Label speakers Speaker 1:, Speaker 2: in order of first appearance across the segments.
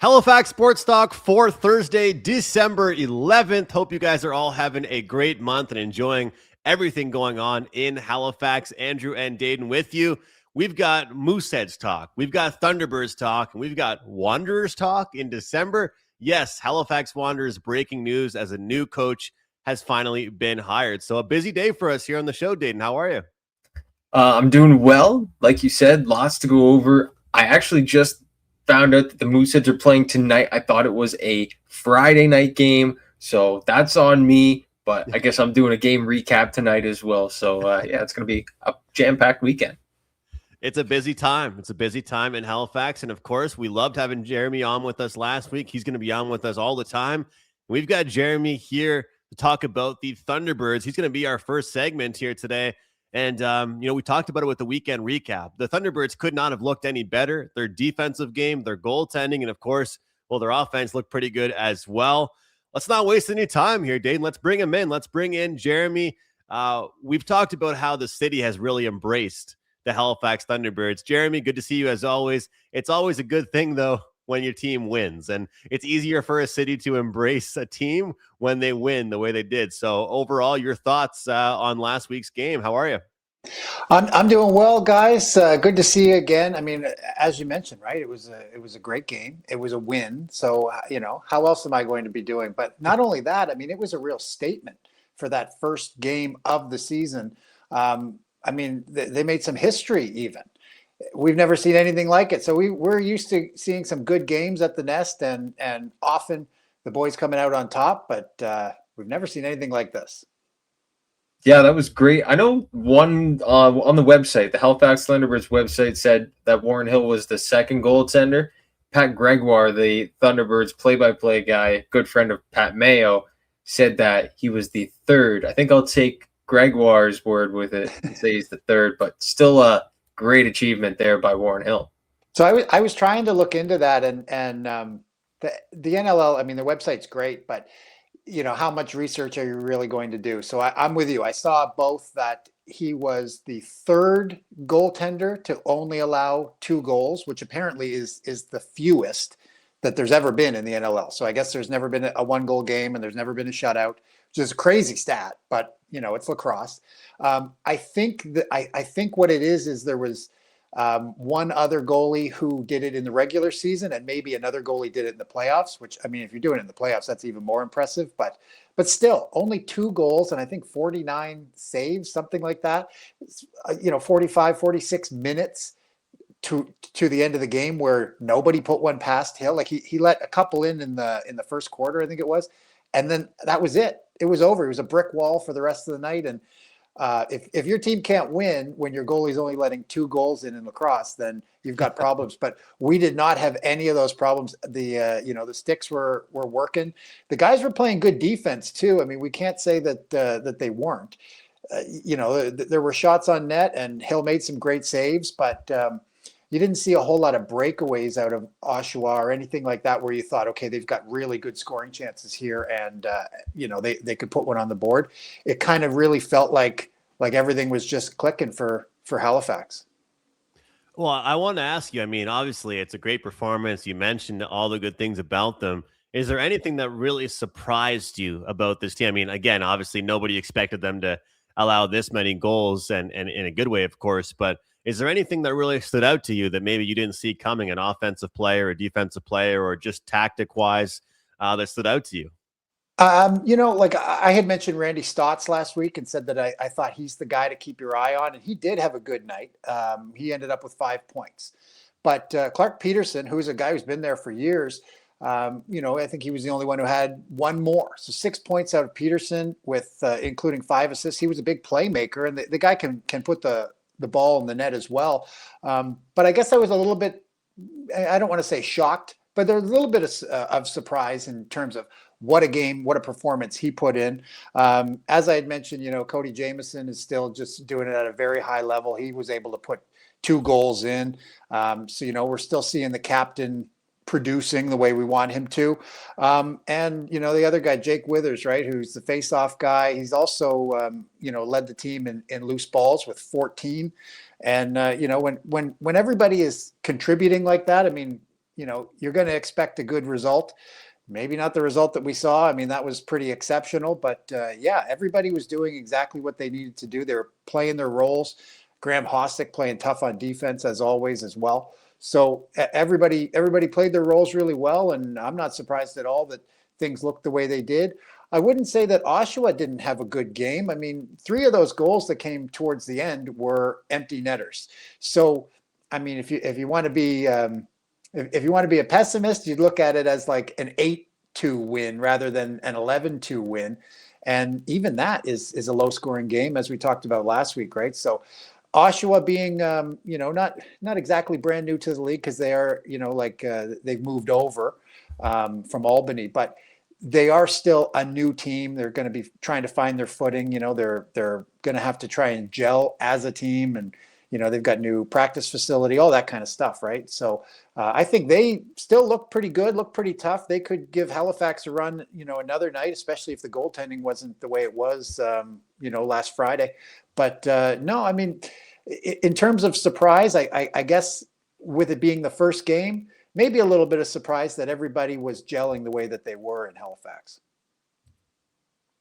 Speaker 1: Halifax Sports Talk for Thursday, December 11th. Hope you guys are all having a great month and enjoying everything going on in Halifax. Andrew and Dayton with you. We've got Mooseheads talk, we've got Thunderbirds talk, and we've got Wanderers talk in December. Yes, Halifax Wanderers breaking news as a new coach has finally been hired. So a busy day for us here on the show, Dayton. How are you?
Speaker 2: I'm doing well. Like you said, lots to go over. I actually just found out that the Mooseheads are playing tonight. I thought it was a Friday night game, so that's on me. But I guess I'm doing a game recap tonight as well. So, it's going to be a jam-packed weekend.
Speaker 1: It's a busy time. It's a busy time in Halifax. And, of course, we loved having Jeremy on with us last week. He's going to be on with us all the time. We've got Jeremy here to talk about the Thunderbirds. He's going to be our first segment here today. And, we talked about it with the weekend recap. The Thunderbirds could not have looked any better. Their defensive game, their goaltending, and, of course, their offense looked pretty good as well. Let's not waste any time here, Dayton. Let's bring him in. Let's bring in Jeremy. We've talked about how the city has really embraced the Halifax Thunderbirds. Jeremy, good to see you as always. It's always a good thing, though, when your team wins. And it's easier for a city to embrace a team when they win the way they did. So overall, your thoughts on last week's game. How are you?
Speaker 3: I'm doing well, guys. Good to see you again. I mean, as you mentioned, right? It was a great game. It was a win. So, how else am I going to be doing? But not only that, I mean, it was a real statement for that first game of the season. They made some history even. We've never seen anything like it. So we're used to seeing some good games at the Nest and often the boys coming out on top, but we've never seen anything like this.
Speaker 2: Yeah, that was great. I know one on the website, the Halifax Thunderbirds website, said that Warren Hill was the second goaltender. Pat Gregoire, the Thunderbirds play-by-play guy, good friend of Pat Mayo, said that he was the third. I think I'll take Gregoire's word with it and say he's the third, but still a great achievement there by Warren Hill.
Speaker 3: So I was trying to look into that, and the NLL. I mean, the website's great, but how much research are you really going to do? So I'm with you. I saw both that he was the third goaltender to only allow 2 goals, which apparently is the fewest that there's ever been in the NLL. So I guess there's never been a 1-goal game and there's never been a shutout, which is a crazy stat, but it's lacrosse. I think what it is there was one other goalie who did it in the regular season, and maybe another goalie did it in the playoffs, which, I mean, if you're doing it in the playoffs, that's even more impressive. But still, only 2 goals and I think 49 saves, something like that. 45, 46 minutes to the end of the game where nobody put one past Hill. Like he let a couple in the first quarter, I think it was. And then that was it. It was over. It was a brick wall for the rest of the night. And if your team can't win when your goalie's only letting 2 goals in lacrosse, then you've got problems. But we did not have any of those problems. The sticks were working. The guys were playing good defense too. I mean, we can't say that they weren't. There were shots on net, and Hill made some great saves, but you didn't see a whole lot of breakaways out of Oshawa or anything like that where you thought, okay, they've got really good scoring chances here, and they could put one on the board. It kind of really felt like everything was just clicking for Halifax.
Speaker 1: Well, I want to ask you, I mean, obviously it's a great performance. You mentioned all the good things about them. Is there anything that really surprised you about this team? I mean, again, obviously nobody expected them to allow this many goals, and in a good way, of course, but is there anything that really stood out to you that maybe you didn't see coming, an offensive player, a defensive player, or just tactic-wise that stood out to you?
Speaker 3: I had mentioned Randy Stotts last week and said that I thought he's the guy to keep your eye on, and he did have a good night. He ended up with 5 points. But Clark Peterson, who's a guy who's been there for years, I think he was the only one who had 1 more. So 6 points out of Peterson with including 5 assists. He was a big playmaker, and the guy can put the ball in the net as well. But I guess I was a little bit, I don't want to say shocked, but there's a little bit of surprise in terms of what a game, what a performance he put in. As I had mentioned, Cody Jamieson is still just doing it at a very high level. He was able to put 2 goals in. We're still seeing the captain producing the way we want him to. The other guy, Jake Withers, right, who's the face-off guy, he's also, led the team in loose balls with 14. And, when everybody is contributing like that, I mean, you're going to expect a good result. Maybe not the result that we saw. I mean, that was pretty exceptional, but yeah, everybody was doing exactly what they needed to do. They were playing their roles. Graham Hostick playing tough on defense as always as well. So everybody played their roles really well, and I'm not surprised at all that things looked the way they did. I wouldn't say that Oshawa didn't have a good game. I mean, 3 of those goals that came towards the end were empty netters. So, I mean, if you want to be if you want to be a pessimist, you'd look at it as like an 8-2 win rather than an 11-2 win. And even that is a low scoring game, as we talked about last week, right? So Oshawa being, not exactly brand new to the league because they are, they've moved over from Albany, but they are still a new team. They're going to be trying to find their footing. They're going to have to try and gel as a team, and they've got new practice facility, all that kind of stuff, right? So I think they still look pretty good, look pretty tough. They could give Halifax a run, another night, especially if the goaltending wasn't the way it was, last Friday. But no, I mean, in terms of surprise, I guess with it being the first game, maybe a little bit of surprise that everybody was gelling the way that they were in Halifax.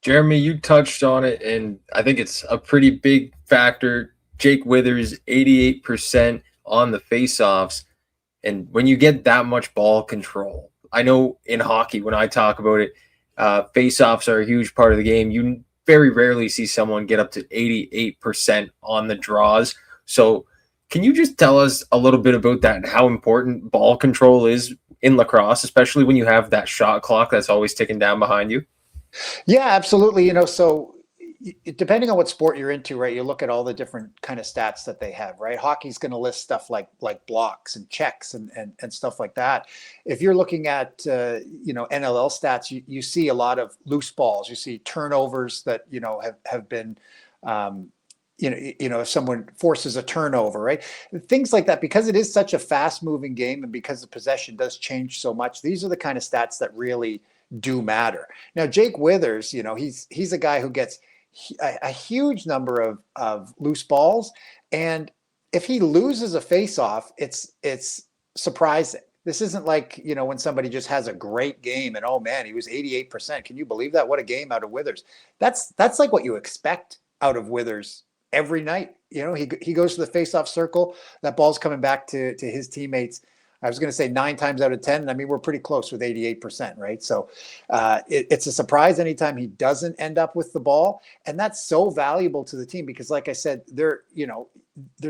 Speaker 2: Jeremy, you touched on it, and I think it's a pretty big factor. Jake Withers, 88% on the faceoffs. And when you get that much ball control, I know in hockey, when I talk about it, faceoffs are a huge part of the game. You very rarely see someone get up to 88% on the draws. So can you just tell us a little bit about that and how important ball control is in lacrosse, especially when you have that shot clock that's always ticking down behind you?
Speaker 3: Yeah, absolutely. So depending on what sport you're into, right, you look at all the different kind of stats that they have, right? Hockey's going to list stuff like blocks and checks and stuff like that. If you're looking at, NLL stats, you see a lot of loose balls. You see turnovers that, have been, if someone forces a turnover, right? Things like that, because it is such a fast moving game and because the possession does change so much, these are the kind of stats that really do matter. Now, Jake Withers, he's a guy who gets a huge number of loose balls. And if he loses a faceoff, it's surprising. This isn't like, when somebody just has a great game and, oh man, he was 88%. Can you believe that? What a game out of Withers. That's like what you expect out of Withers every night. He goes to the faceoff circle. That ball's coming back to his teammates. I was going to say 9 times out of 10. I mean, we're pretty close with 88%, right? So it's a surprise anytime he doesn't end up with the ball. And that's so valuable to the team because, like I said, there's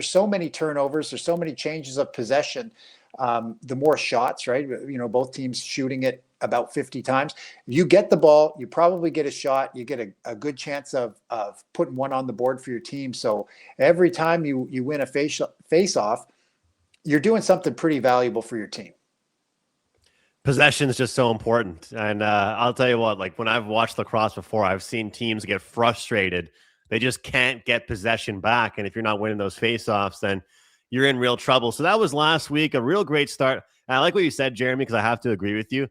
Speaker 3: so many turnovers. There's so many changes of possession. The more shots, right? Both teams shooting it about 50 times. You get the ball, you probably get a shot. You get a good chance of putting one on the board for your team. So every time you win a face-off, you're doing something pretty valuable for your team.
Speaker 1: Possession is just so important. And I'll tell you what, like when I've watched lacrosse before, I've seen teams get frustrated. They just can't get possession back. And if you're not winning those faceoffs, then you're in real trouble. So that was last week, a real great start. And I like what you said, Jeremy, because I have to agree with you.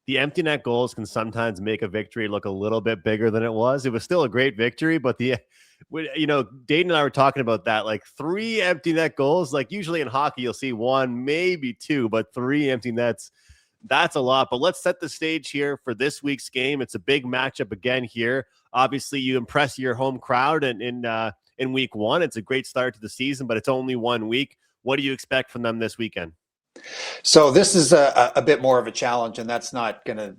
Speaker 1: The empty net goals can sometimes make a victory look a little bit bigger than it was. It was still a great victory, but Dayton and I were talking about that, like 3 empty net goals. Like usually in hockey, you'll see 1, maybe 2, but 3 empty nets, that's a lot. But let's set the stage here for this week's game. It's a big matchup again here. Obviously, you impress your home crowd in week 1. It's a great start to the season, but it's only 1 week. What do you expect from them this weekend?
Speaker 3: So this is a bit more of a challenge, and that's not going to,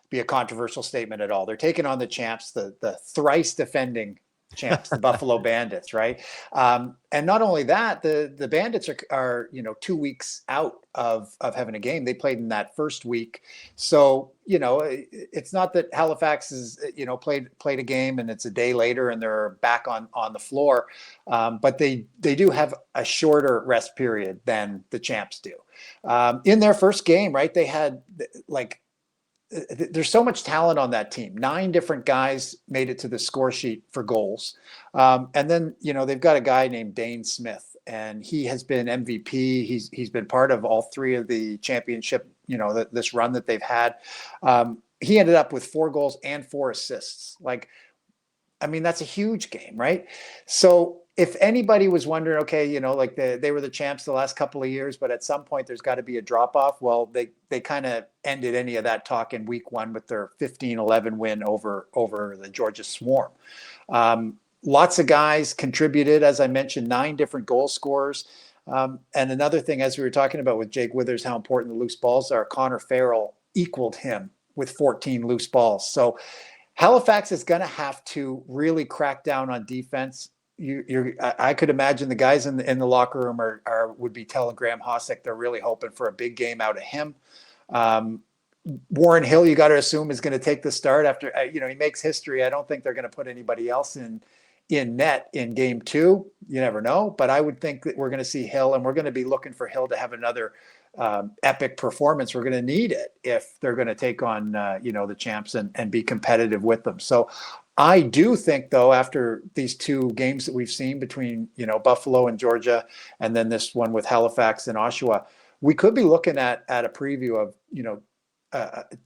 Speaker 3: be a controversial statement at all. They're taking on the champs, the thrice defending champs, the Buffalo Bandits, right? And not only that, the Bandits are 2 weeks out of having a game. They played in that first week, so it's not that Halifax is played a game and it's a day later and they're back on the floor, but they do have a shorter rest period than the champs do. In their first game, right? They had there's so much talent on that team. 9 different guys made it to the score sheet for goals. And then, they've got a guy named Dane Smith, and he has been MVP. He's been part of all 3 of the championship, this run that they've had. He ended up with 4 goals and 4 assists. That's a huge game, right? So if anybody was wondering, okay, you know, like they were the champs the last couple of years, but at some point there's got to be a drop off. Well, they kind of ended any of that talk in week 1 with their 15-11 win over the Georgia Swarm. Lots of guys contributed, as I mentioned, 9 different goal scorers. And another thing, as we were talking about with Jake Withers, how important the loose balls are, Connor Farrell equaled him with 14 loose balls. So Halifax is going to have to really crack down on defense. I could imagine the guys in the locker room would be telling Graham Hossack they're really hoping for a big game out of him. Warren Hill, you got to assume, is going to take the start after he makes history. I don't think they're going to put anybody else in net in game 2. You never know, but I would think that we're going to see Hill, and we're going to be looking for Hill to have another epic performance. We're going to need it if they're going to take on the champs and be competitive with them. So I do think, though, after these 2 games that we've seen between Buffalo and Georgia, and then this one with Halifax and Oshawa, we could be looking at a preview of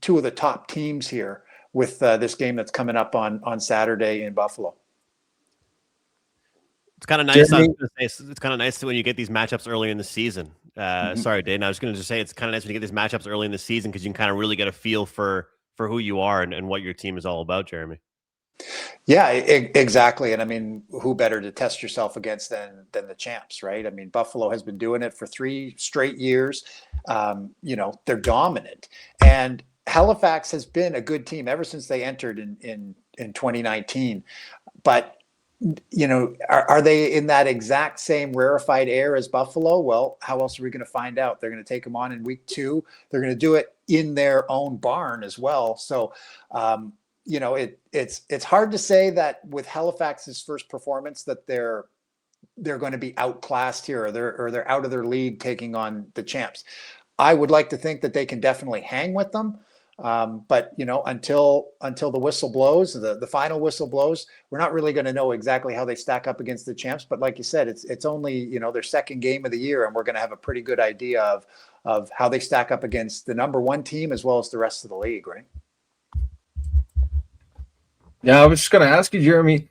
Speaker 3: 2 of the top teams here with this game that's coming up on Saturday in Buffalo.
Speaker 1: It's kind of nice. It's kind of nice when you get these matchups early in the season. Sorry, Dane. I was going to just say it's kind of nice when you get these matchups early in the season because you can kind of really get a feel for who you are and what your team is all about, Jeremy.
Speaker 3: Yeah, exactly. And I mean, who better to test yourself against than the champs, right? I mean, Buffalo has been doing it for 3 straight years. They're dominant, and Halifax has been a good team ever since they entered in 2019. But are they in that exact same rarefied air as Buffalo? Well, how else are we going to find out? They're going to take them on in week 2. They're going to do it in their own barn as well. So, it's hard to say that with Halifax's first performance that they're going to be outclassed here, or they're out of their league taking on the champs. I would like to think that they can definitely hang with them. But until the whistle blows, the final whistle blows, we're not really going to know exactly how they stack up against the champs. But like you said, it's only their second game of the year, and we're going to have a pretty good idea of how they stack up against the number 1 team as well as the rest of the league, right?
Speaker 2: Yeah, I was just going to ask you, Jeremy,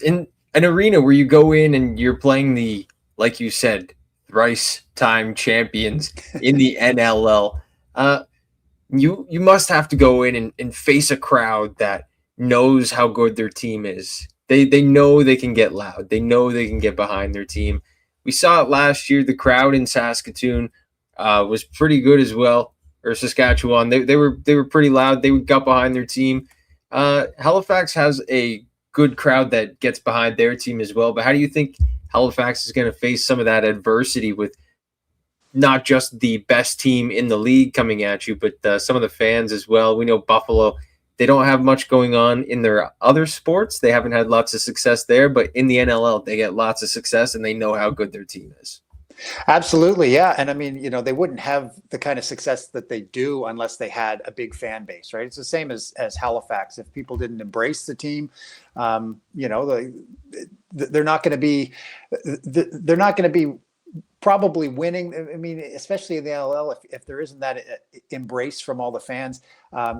Speaker 2: in an arena where you go in and you're playing the, like you said, thrice-time champions in the NLL. You must have to go in and face a crowd that knows how good their team is. They know they can get loud. They know they can get behind their team. We saw it last year. The crowd in Saskatoon was pretty good as well, or Saskatchewan. They were pretty loud. They got behind their team. Halifax has a good crowd that gets behind their team as well. But how do you think Halifax is going to face some of that adversity with not just the best team in the league coming at you, but some of the fans as well? We know Buffalo, they don't have much going on in their other sports. They haven't had lots of success there, but in the NLL, they get lots of success and they know how good their team is.
Speaker 3: Absolutely. Yeah. And I mean, they wouldn't have the kind of success that they do unless they had a big fan base, right? It's the same as Halifax. If people didn't embrace the team, they're not going to be probably winning. I mean, especially in the NLL, if there isn't that embrace from all the fans,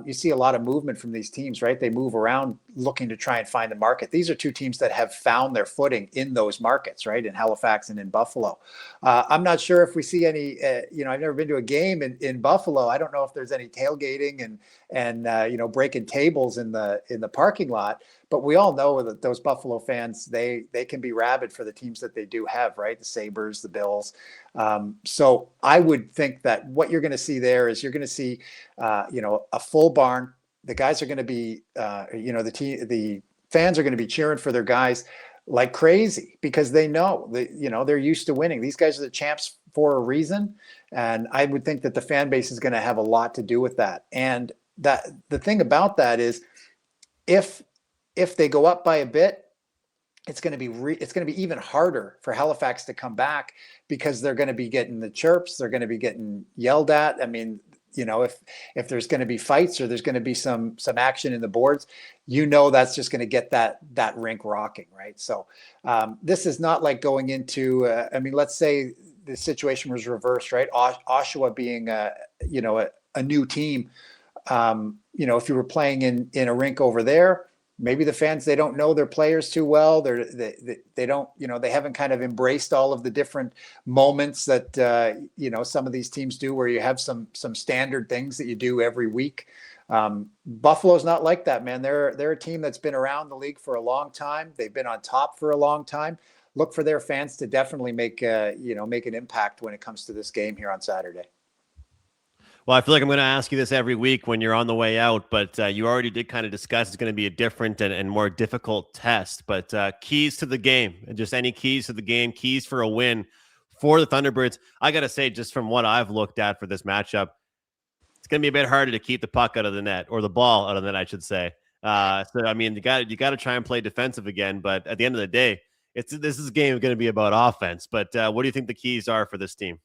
Speaker 3: you see a lot of movement from these teams, right? They move around looking to try and find the market. These are 2 teams that have found their footing in those markets, right? In Halifax and in Buffalo. I'm not sure if we see any, I've never been to a game in Buffalo. I don't know if there's any tailgating and breaking tables in the parking lot. But we all know that those Buffalo fans, they can be rabid for the teams that they do have, right? The Sabres, the Bills. So I would think that what you're going to see there is you're going to see, a full barn. The guys are going to be, the fans are going to be cheering for their guys like crazy because they know that, they're used to winning. These guys are the champs for a reason. And I would think that the fan base is going to have a lot to do with that. And that the thing about that is if they go up by a bit, it's going to be even harder for Halifax to come back because they're going to be getting the chirps. They're going to be getting yelled at. I mean, if there's going to be fights or there's going to be some action in the boards, that's just going to get that rink rocking, right? So this is not like going into. Let's say the situation was reversed, right? Oshawa being a new team. If you were playing in a rink over there, maybe the fans, they don't know their players too well. They don't, they haven't kind of embraced all of the different moments that, some of these teams do, where you have some standard things that you do every week. Buffalo's not like that, man. They're a team that's been around the league for a long time. They've been on top for a long time. Look for their fans to definitely make an impact when it comes to this game here on Saturday.
Speaker 1: Well, I feel like I'm going to ask you this every week when you're on the way out, but you already did kind of discuss it's going to be a different and more difficult test. But keys to the game, just any keys to the game, keys for a win for the Thunderbirds. I got to say, just from what I've looked at for this matchup, it's going to be a bit harder to keep the puck out of the net, or the ball out of the net, I should say. So, I mean, you got to try and play defensive again. But at the end of the day, this game going to be about offense. But what do you think the keys are for this team?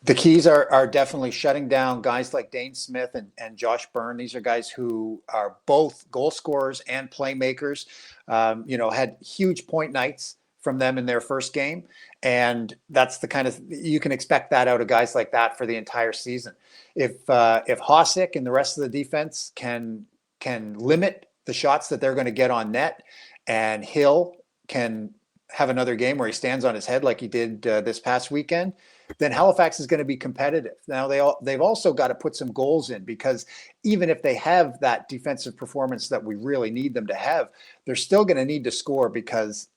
Speaker 3: The keys are definitely shutting down guys like Dane Smith and Josh Byrne. These are guys who are both goal scorers and playmakers. Had huge point nights from them in their first game. And that's the kind of, you can expect that out of guys like that for the entire season. If Hossack and the rest of the defense can limit the shots that they're going to get on net, and Hill can have another game where he stands on his head like he did this past weekend, then Halifax is going to be competitive. Now they've also got to put some goals in, because even if they have that defensive performance that we really need them to have, they're still going to need to score, because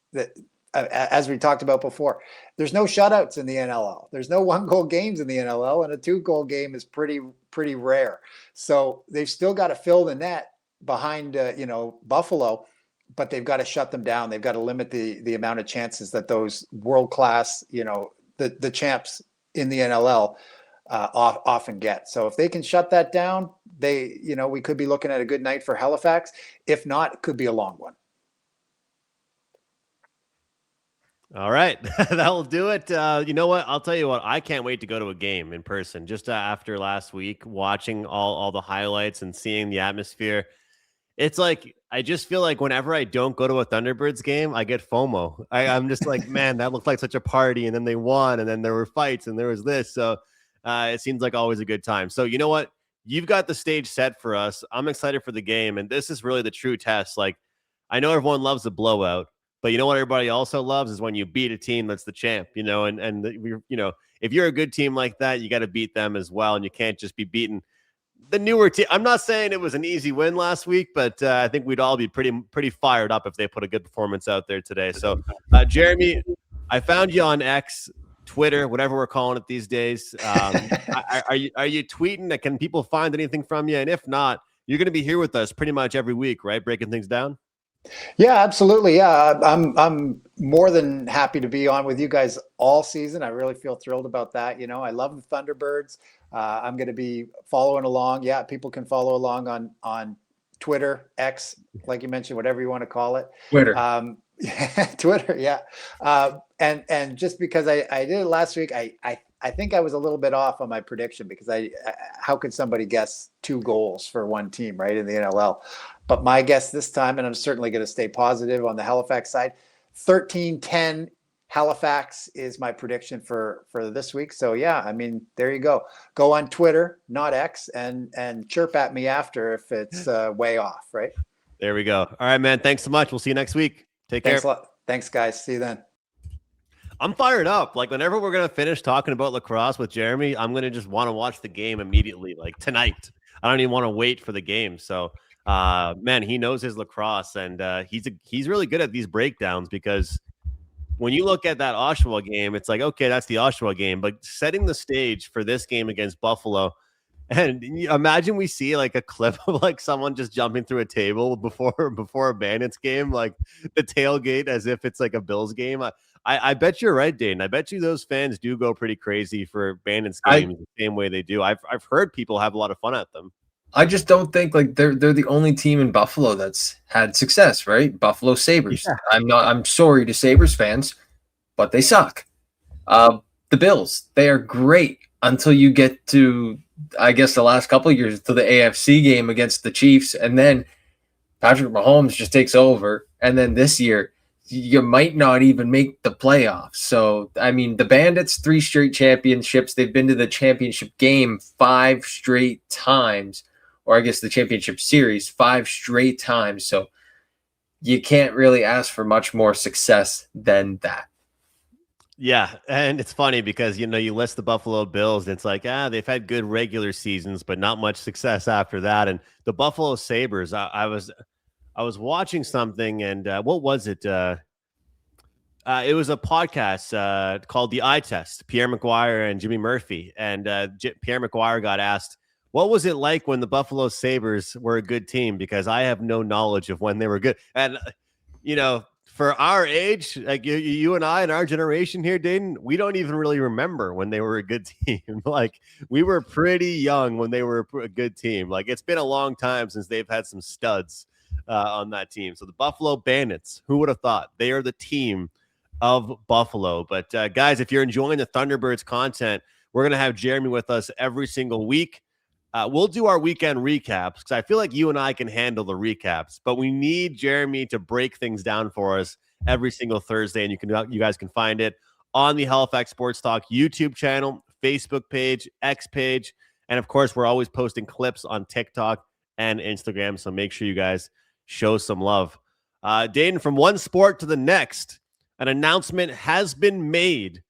Speaker 3: as we talked about before, there's no shutouts in the NLL. There's no 1-goal games in the NLL, and a 2-goal game is pretty rare. So they've still got to fill the net behind Buffalo, but they've got to shut them down. They've got to limit the amount of chances that those world-class, the champs in the NLL often get. So if they can shut that down, we could be looking at a good night for Halifax. If not, it could be a long one.
Speaker 1: All right. That'll do it. You know what? I'll tell you what, I can't wait to go to a game in person. Just after last week, watching all the highlights and seeing the atmosphere, it's like, I just feel like whenever I don't go to a Thunderbirds game, I get FOMO. I'm just like, man, that looked like such a party. And then they won, and then there were fights, and there was this. So it seems like always a good time. So you know what? You've got the stage set for us. I'm excited for the game. And this is really the true test. Like, I know everyone loves a blowout, but you know what everybody also loves is when you beat a team that's the champ, if you're a good team like that, you got to beat them as well. And you can't just be beating the newer team. I'm not saying it was an easy win last week, but I think we'd all be pretty fired up if they put a good performance out there today. So, Jeremy, I found you on X, Twitter, whatever we're calling it these days. Are you tweeting? Can people find anything from you? And if not, you're going to be here with us pretty much every week, right? Breaking things down.
Speaker 3: Yeah, absolutely. Yeah, I'm more than happy to be on with you guys all season. I really feel thrilled about that. I love the Thunderbirds. I'm going to be following along. Yeah, people can follow along on Twitter, X, like you mentioned, whatever you want to call it.
Speaker 2: Twitter.
Speaker 3: Twitter, yeah. And just because I did it last week, I think I was a little bit off on my prediction, because how could somebody guess 2 goals for one team, right, in the NLL? But my guess this time, and I'm certainly going to stay positive on the Halifax side, 13-10 Halifax is my prediction for this week. So yeah, I mean, there you go. Go on Twitter, not X, and chirp at me after if it's way off, right?
Speaker 1: There we go. All right, man. Thanks so much. We'll see you next week. Take care.
Speaker 3: Thanks a lot. Thanks, guys. See you then.
Speaker 1: I'm fired up. Like, whenever we're going to finish talking about lacrosse with Jeremy, I'm going to just want to watch the game immediately, like tonight. I don't even want to wait for the game. So, man, he knows his lacrosse, and he's really good at these breakdowns, because when you look at that Oshawa game, it's like, okay, that's the Oshawa game, but setting the stage for this game against Buffalo, and imagine we see like a clip of like someone just jumping through a table before a Bandits game, like the tailgate, as if it's like a Bills game. I bet you're right, Dane. I bet you those fans do go pretty crazy for Bandits games the same way they do. I've heard people have a lot of fun at them.
Speaker 2: I just don't think like they're the only team in Buffalo that's had success, right? Buffalo Sabres. Yeah. I'm sorry to Sabres fans, but they suck. The Bills, they are great until you get to, I guess, the last couple of years to the AFC game against the Chiefs, and then Patrick Mahomes just takes over, and then this year you might not even make the playoffs. So, I mean, the Bandits, 3 straight championships. They've been to the championship game 5 straight times, or I guess the championship series 5 straight times. So you can't really ask for much more success than that.
Speaker 1: Yeah, and it's funny because you list the Buffalo Bills, and it's like, they've had good regular seasons, but not much success after that. And the Buffalo Sabres, I was watching something, and what was it? It was a podcast called The Eye Test. Pierre McGuire and Jimmy Murphy, and Pierre McGuire got asked, "What was it like when the Buffalo Sabres were a good team?" Because I have no knowledge of when they were good, and for our age, like you and I and our generation here, Dayton, we don't even really remember when they were a good team. Like, we were pretty young when they were a good team. Like, it's been a long time since they've had some studs on that team. So the Buffalo Bandits, who would have thought? They are the team of Buffalo. But guys, if you're enjoying the Thunderbirds content, we're going to have Jeremy with us every single week. We'll do our weekend recaps because I feel like you and I can handle the recaps, but we need Jeremy to break things down for us every single Thursday. And you guys can find it on the Halifax Sports Talk YouTube channel, Facebook page, X page. And of course, we're always posting clips on TikTok and Instagram. So make sure you guys show some love. Dayton, from one sport to the next, an announcement has been made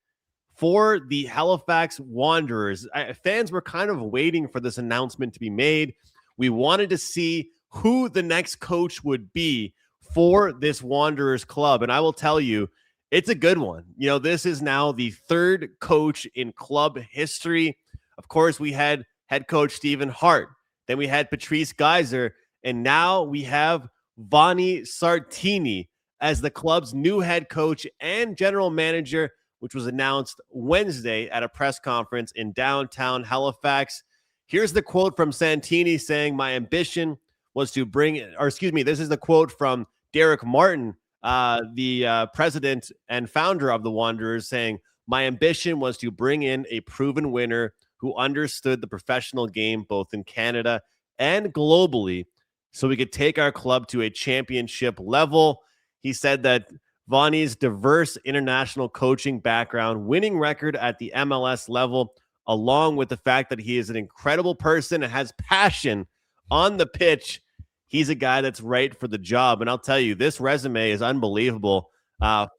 Speaker 1: for the Halifax Wanderers. Fans were kind of waiting for this announcement to be made. We wanted to see who the next coach would be for this Wanderers club. And I will tell you, it's a good one. This is now the third coach in club history. Of course, we had head coach Stephen Hart. Then we had Patrice Geyser. And now we have Vanni Sartini as the club's new head coach and general manager, which was announced Wednesday at a press conference in downtown Halifax. Here's the quote from Santini saying, "My ambition was to this is the quote from Derek Martin, the president and founder of the Wanderers, saying, "My ambition was to bring in a proven winner who understood the professional game both in Canada and globally so we could take our club to a championship level." He said that Vanni's diverse international coaching background, winning record at the MLS level, along with the fact that he is an incredible person and has passion on the pitch, he's a guy that's right for the job. And I'll tell you, this resume is unbelievable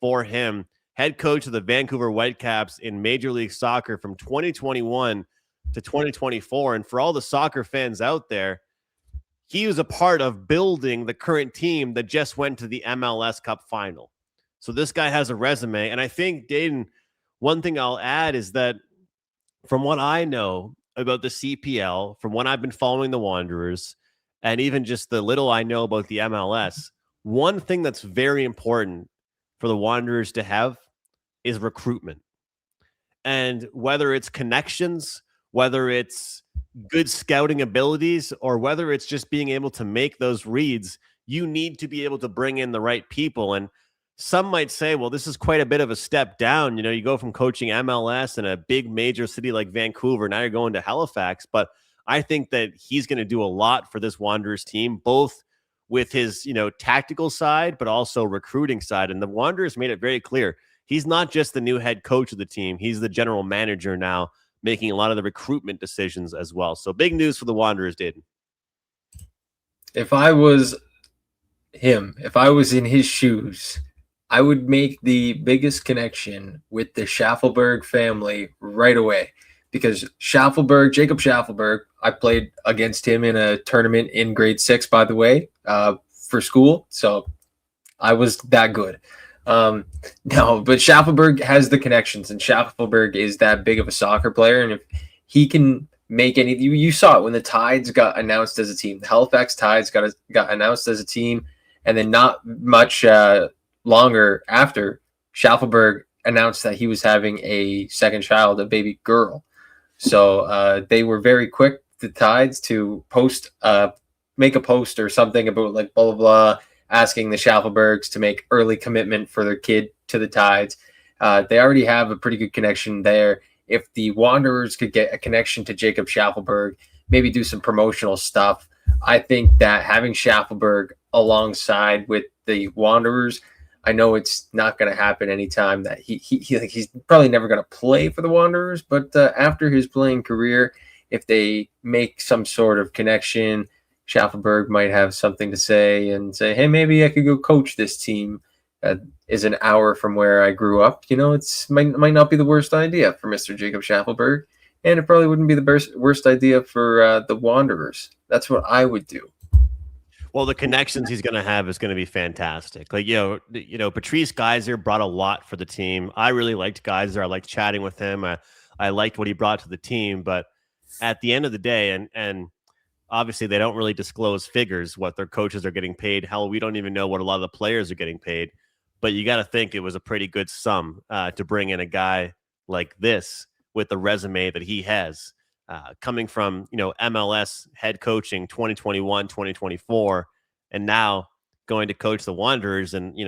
Speaker 1: for him. Head coach of the Vancouver Whitecaps in Major League Soccer from 2021 to 2024. And for all the soccer fans out there, he was a part of building the current team that just went to the MLS Cup final. So this guy has a resume. And I think, Dayton, one thing I'll add is that from what I know about the CPL, from when I've been following the Wanderers, and even just the little I know about the MLS, one thing that's very important for the Wanderers to have is recruitment. And whether it's connections, whether it's good scouting abilities, or whether it's just being able to make those reads, you need to be able to bring in the right people. And some might say, well, this is quite a bit of a step down. You go from coaching MLS in a big major city like Vancouver, now you're going to Halifax. But I think that he's going to do a lot for this Wanderers team, both with his, tactical side, but also recruiting side. And the Wanderers made it very clear. He's not just the new head coach of the team. He's the general manager now, making a lot of the recruitment decisions as well. So big news for the Wanderers, Dayton.
Speaker 2: If I was him, if I was in his shoes, I would make the biggest connection with the Schaffelberg family right away, because Jacob Schaffelberg, I played against him in a tournament in grade 6, by the way, for school. So I was that good. No, but Schaffelberg has the connections, and Schaffelberg is that big of a soccer player. And if he can make any, you saw it when the Tides got announced as a team. The Halifax Tides got announced as a team, and then not much longer after, Schaffelberg announced that he was having a second child, a baby girl. So they were very quick, the Tides, to make a post or something about like blah, blah, blah, asking the Schaffelbergs to make early commitment for their kid to the Tides. They already have a pretty good connection there. If the Wanderers could get a connection to Jacob Schaffelberg, maybe do some promotional stuff, I think that having Schaffelberg alongside with the Wanderers, I know it's not going to happen anytime that he's probably never going to play for the Wanderers, but after his playing career, if they make some sort of connection, Schaffelberg might have something to say and say, hey, maybe I could go coach this team that is an hour from where I grew up. It's might not be the worst idea for Mr. Jacob Schaffelberg, and it probably wouldn't be the worst idea for the Wanderers. That's what I would do.
Speaker 1: Well, the connections he's going to have is going to be fantastic. Like, Patrice Geyser brought a lot for the team. I really liked Geyser. I liked chatting with him. I liked what he brought to the team. But at the end of the day, and obviously they don't really disclose figures, what their coaches are getting paid. Hell, we don't even know what a lot of the players are getting paid. But you got to think it was a pretty good sum to bring in a guy like this with the resume that he has. Coming from, MLS head coaching 2021, 2024, and now going to coach the Wanderers and,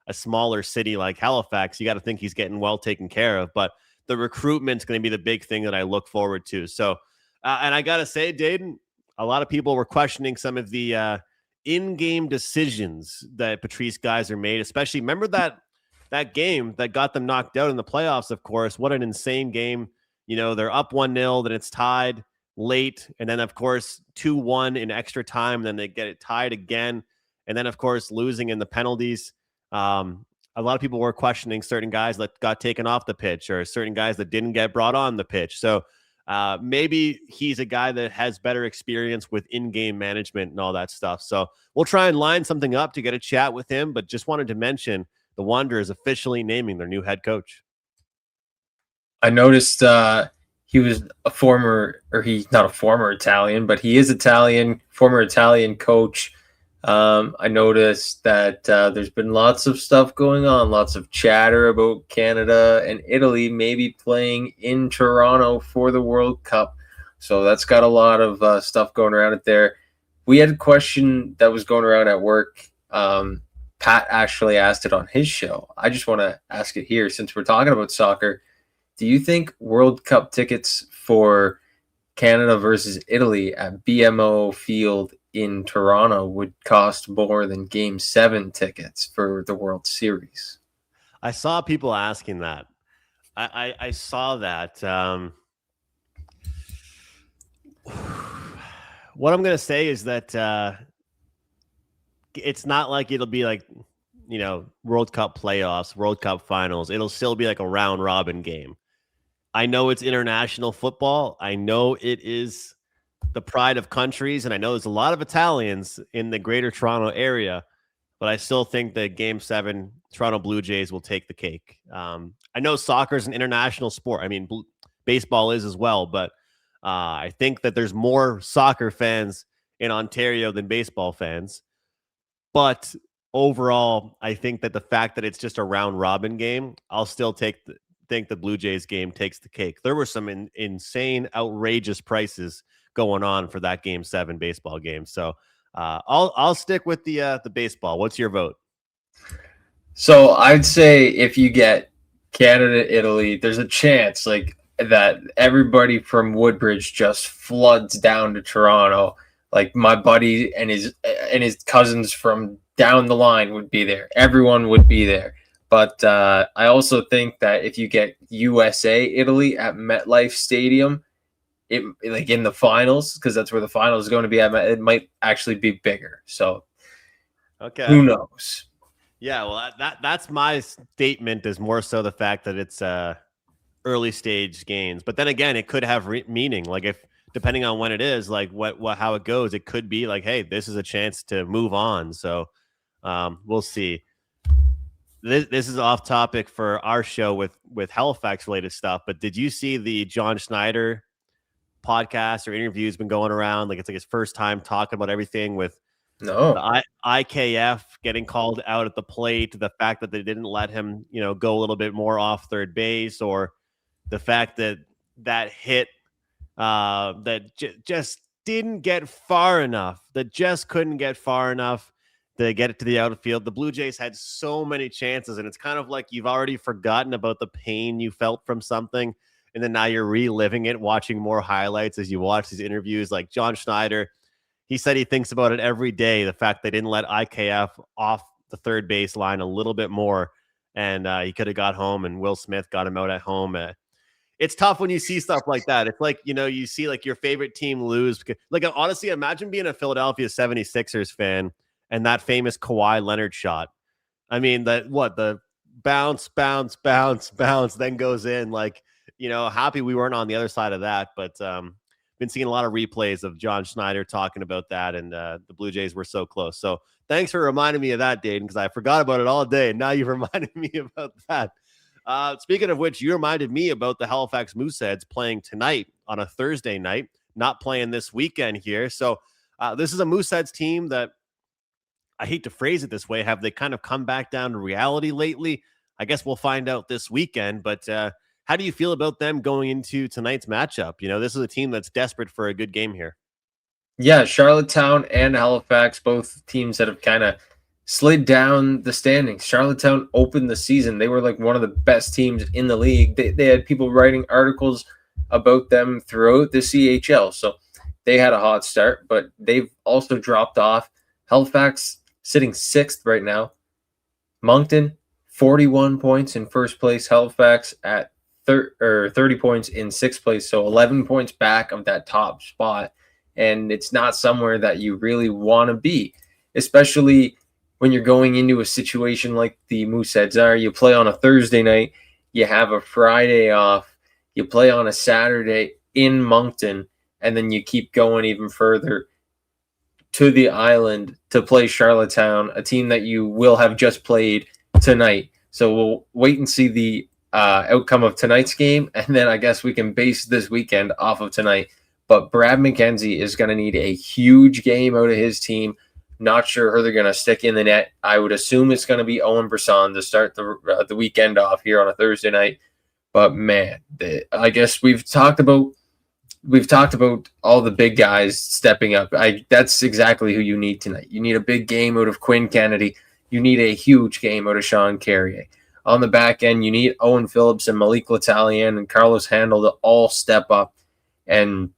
Speaker 1: a smaller city like Halifax, you got to think he's getting well taken care of. But the recruitment's going to be the big thing that I look forward to. So, and I got to say, Dayton, a lot of people were questioning some of the in-game decisions that Patrice Geyser made, especially, remember that game that got them knocked out in the playoffs, of course. What an insane game. They're up 1-0, then it's tied late. And then, of course, 2-1 in extra time. Then they get it tied again. And then, of course, losing in the penalties. A lot of people were questioning certain guys that got taken off the pitch or certain guys that didn't get brought on the pitch. So maybe he's a guy that has better experience with in-game management and all that stuff. So we'll try and line something up to get a chat with him. But just wanted to mention the Wanderers officially naming their new head coach.
Speaker 2: I noticed he was he's not a former Italian, but he is Italian, former Italian coach. I noticed that there's been lots of stuff going on, lots of chatter about Canada and Italy maybe playing in Toronto for the World Cup. So that's got a lot of stuff going around it there. We had a question that was going around at work. Pat actually asked it on his show. I just want to ask it here since we're talking about soccer. Do you think World Cup tickets for Canada versus Italy at BMO Field in Toronto would cost more than Game 7 tickets for the World Series?
Speaker 1: I saw people asking that. I saw that. What I'm going to say is that it's not like it'll be like, World Cup playoffs, World Cup finals. It'll still be like a round robin game. I know it's international football. I know it is the pride of countries, and I know there's a lot of Italians in the greater Toronto area, but I still think that Game 7, Toronto Blue Jays will take the cake. I know soccer is an international sport. I mean, baseball is as well, but I think that there's more soccer fans in Ontario than baseball fans. But overall, I think that the fact that it's just a round robin game, I'll still think the Blue Jays game takes the cake. There were some insane, outrageous prices going on for that Game 7 baseball game. So I'll stick with the baseball. What's your vote?
Speaker 2: So I'd say if you get Canada, Italy, there's a chance like that everybody from Woodbridge just floods down to Toronto. Like my buddy and his cousins from down the line would be there. Everyone would be there. But I also think that if you get USA Italy at MetLife Stadium, it like in the finals, because that's where the finals is going to be at, it might actually be bigger. So,
Speaker 1: okay,
Speaker 2: who knows?
Speaker 1: Yeah, well, that's my statement. Is more so the fact that it's early stage games, but then again, it could have meaning. Like if depending on when it is, like what how it goes, it could be like, hey, this is a chance to move on. So we'll see. This is off topic for our show with Halifax related stuff, but did you see the John Schneider podcast or interviews been going around? Like it's like his first time talking about everything with the IKF getting called out at the plate, the fact that they didn't let him, go a little bit more off third base, or the fact that hit just didn't get far enough, that just couldn't get far enough to get it to the outfield. The Blue Jays had so many chances, and it's kind of like you've already forgotten about the pain you felt from something, and then now you're reliving it, watching more highlights as you watch these interviews. Like John Schneider, he said he thinks about it every day, the fact they didn't let IKF off the third base line a little bit more, and he could have got home, and Will Smith got him out at home. it's tough when you see stuff like that. It's like, you see like your favorite team lose. Like, honestly, imagine being a Philadelphia 76ers fan and that famous Kawhi Leonard shot. I mean, the bounce, bounce, bounce, bounce, then goes in. Like, happy we weren't on the other side of that. But been seeing a lot of replays of John Schneider talking about that, and the Blue Jays were so close. So thanks for reminding me of that, Dayton, because I forgot about it all day. And now you've reminded me about that. Speaking of which, you reminded me about the Halifax Mooseheads playing tonight on a Thursday night, not playing this weekend here. So this is a Mooseheads team that, I hate to phrase it this way, have they kind of come back down to reality lately? I guess we'll find out this weekend. But how do you feel about them going into tonight's matchup? This is a team that's desperate for a good game here.
Speaker 2: Yeah, Charlottetown and Halifax, both teams that have kind of slid down the standings. Charlottetown opened the season. They were like one of the best teams in the league. They had people writing articles about them throughout the CHL. So they had a hot start, but they've also dropped off. Halifax sitting 6th right now. Moncton, 41 points in first place. Halifax at 30 points in 6th place. So 11 points back of that top spot. And it's not somewhere that you really want to be, especially when you're going into a situation like the Mooseheads are. You play on a Thursday night, you have a Friday off, you play on a Saturday in Moncton, and then you keep going even further to the island to play Charlottetown, a team that you will have just played tonight. So we'll wait and see the outcome of tonight's game, and then I guess we can base this weekend off of tonight. But Brad McKenzie is going to need a huge game out of his team. Not sure who they're going to stick in the net. I would assume it's going to be Owen Brisson to start the weekend off here on a Thursday night. But man, I guess we've talked about all the big guys stepping up. That's exactly who you need tonight. You need a big game out of Quinn Kennedy. You need a huge game out of Sean Carrier. On the back end, you need Owen Phillips and Malik Latalien and Carlos Handel to all step up. And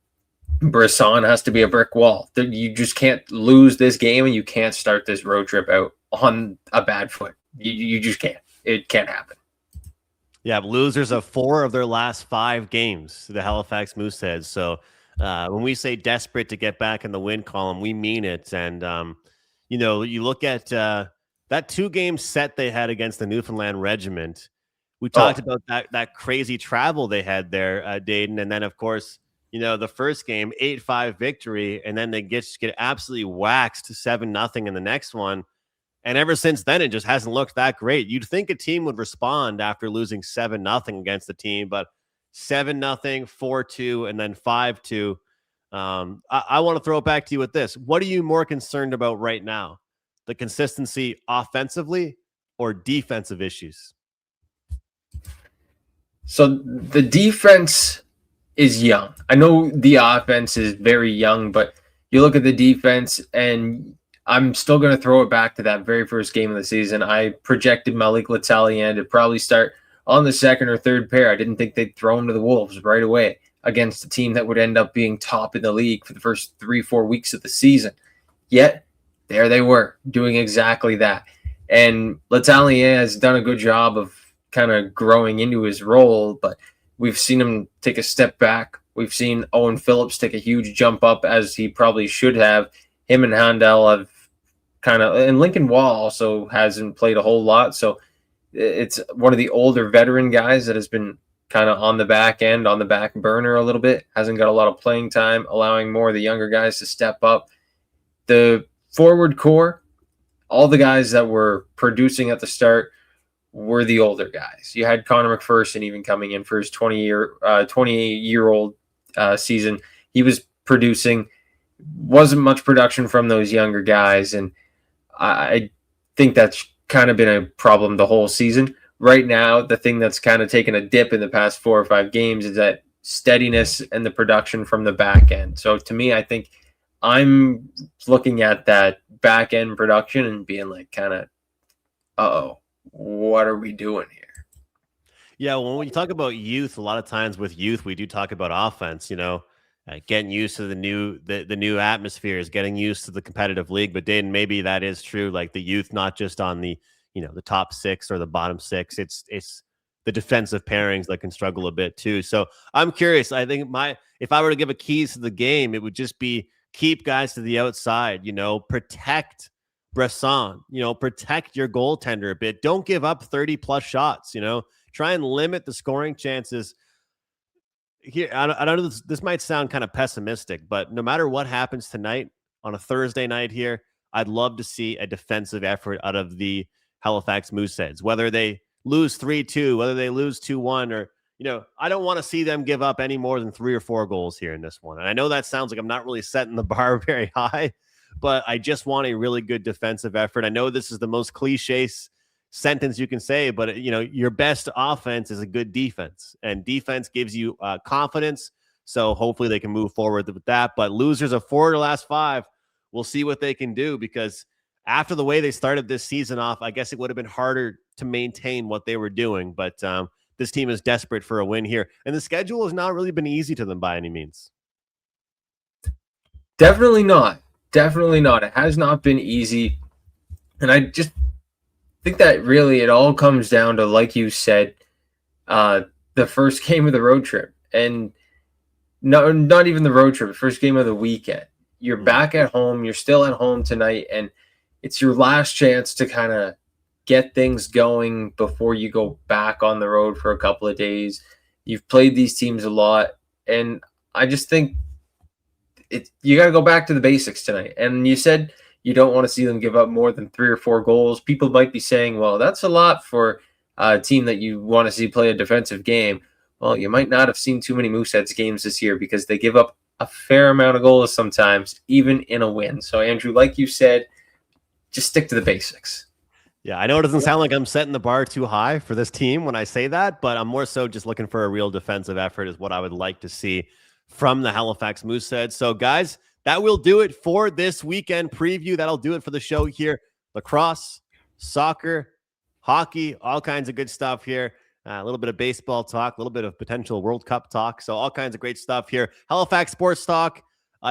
Speaker 2: Brisson has to be a brick wall. You just can't lose this game, and you can't start this road trip out on a bad foot. You just can't. It can't happen.
Speaker 1: Yeah, losers of 4 of their last 5 games, the Halifax Mooseheads. So when we say desperate to get back in the win column, we mean it. And, you look at that 2-game set they had against the Newfoundland Regiment. We talked about that crazy travel they had there, Dayton. And then, of course, the first game, 8-5 victory, and then they get absolutely waxed 7-0 in the next one. And ever since then, it just hasn't looked that great. You'd think a team would respond after losing 7-0 against the team, but 7-0, 4-2, and then 5-2. I want to throw it back to you with this. What are you more concerned about right now? The consistency offensively or defensive issues?
Speaker 2: So the defense is young. I know the offense is very young, but you look at the defense, and I'm still going to throw it back to that very first game of the season. I projected Malik Latalien to probably start on the second or third pair. I didn't think they'd throw him to the Wolves right away against a team that would end up being top in the league for the first 3-4 weeks of the season. Yet, there they were, doing exactly that. And Latalien has done a good job of kind of growing into his role, but we've seen him take a step back. We've seen Owen Phillips take a huge jump up, as he probably should have. Him and Handel have and Lincoln Wall also hasn't played a whole lot. So it's one of the older veteran guys that has been kind of on the back end, on the back burner a little bit, hasn't got a lot of playing time, allowing more of the younger guys to step up. The forward core, all the guys that were producing at the start were the older guys. You had Connor McPherson even coming in for his 28-year-old season. He was producing. Wasn't much production from those younger guys, and I think that's kind of been a problem the whole season. Right now, the thing that's kind of taken a dip in the past 4 or 5 games is that steadiness and the production from the back end. So to me, I think I'm looking at that back end production and being like, kind of, what are we doing here?
Speaker 1: Yeah, when we talk about youth, a lot of times with youth, we do talk about offense, getting used to the new atmospheres, getting used to the competitive league. But Dayton, maybe that is true. Like the youth, not just on the the top 6 or the bottom 6. It's the defensive pairings that can struggle a bit too. So I'm curious. I think if I were to give a keys to the game, it would just be keep guys to the outside, protect Bresson, protect your goaltender a bit. Don't give up 30 plus shots, try and limit the scoring chances. Here, I don't know, this might sound kind of pessimistic, but no matter what happens tonight on a Thursday night here, I'd love to see a defensive effort out of the Halifax Mooseheads, whether they lose 3-2, whether they lose 2-1, or, I don't want to see them give up any more than 3 or 4 goals here in this one. And I know that sounds like I'm not really setting the bar very high, but I just want a really good defensive effort. I know this is the most cliche sentence you can say, but your best offense is a good defense, and defense gives you confidence. So hopefully they can move forward with that. But losers of 4 of the last 5, we'll see what they can do, because after the way they started this season off, I guess it would have been harder to maintain what they were doing. But this team is desperate for a win here, and the schedule has not really been easy to them by any means.
Speaker 2: Definitely not. Definitely not. It has not been easy. And I just think that really it all comes down to, like you said, the first game of the road trip. And not even the road trip, the first game of the weekend. You're back at home. You're still at home tonight. And it's your last chance to kind of get things going before you go back on the road for a couple of days. You've played these teams a lot. And I just think you got to go back to the basics tonight. And you said you don't want to see them give up more than 3 or 4 goals. People might be saying, well, that's a lot for a team that you want to see play a defensive game. Well, you might not have seen too many Mooseheads games this year, because they give up a fair amount of goals sometimes, even in a win. So, Andrew, like you said, just stick to the basics.
Speaker 1: Yeah, I know it doesn't sound like I'm setting the bar too high for this team when I say that, but I'm more so just looking for a real defensive effort is what I would like to see from the Halifax Mooseheads. So, guys, that will do it for this weekend preview. That'll do it for the show here. Lacrosse, soccer, hockey, all kinds of good stuff here. A little bit of baseball talk, a little bit of potential World Cup talk. So all kinds of great stuff here. Halifax Sports Talk.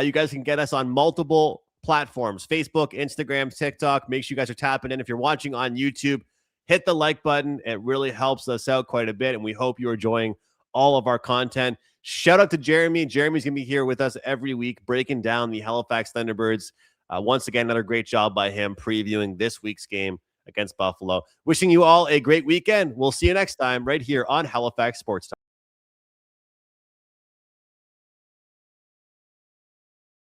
Speaker 1: You guys can get us on multiple platforms: Facebook, Instagram, TikTok. Make sure you guys are tapping in. If you're watching on YouTube, hit the like button. It really helps us out quite a bit, and we hope you're enjoying all of our content. Shout out to Jeremy. Jeremy's going to be here with us every week, breaking down the Halifax Thunderbirds. Once again, another great job by him previewing this week's game against Buffalo. Wishing you all a great weekend. We'll see you next time right here on Halifax Sports Talk.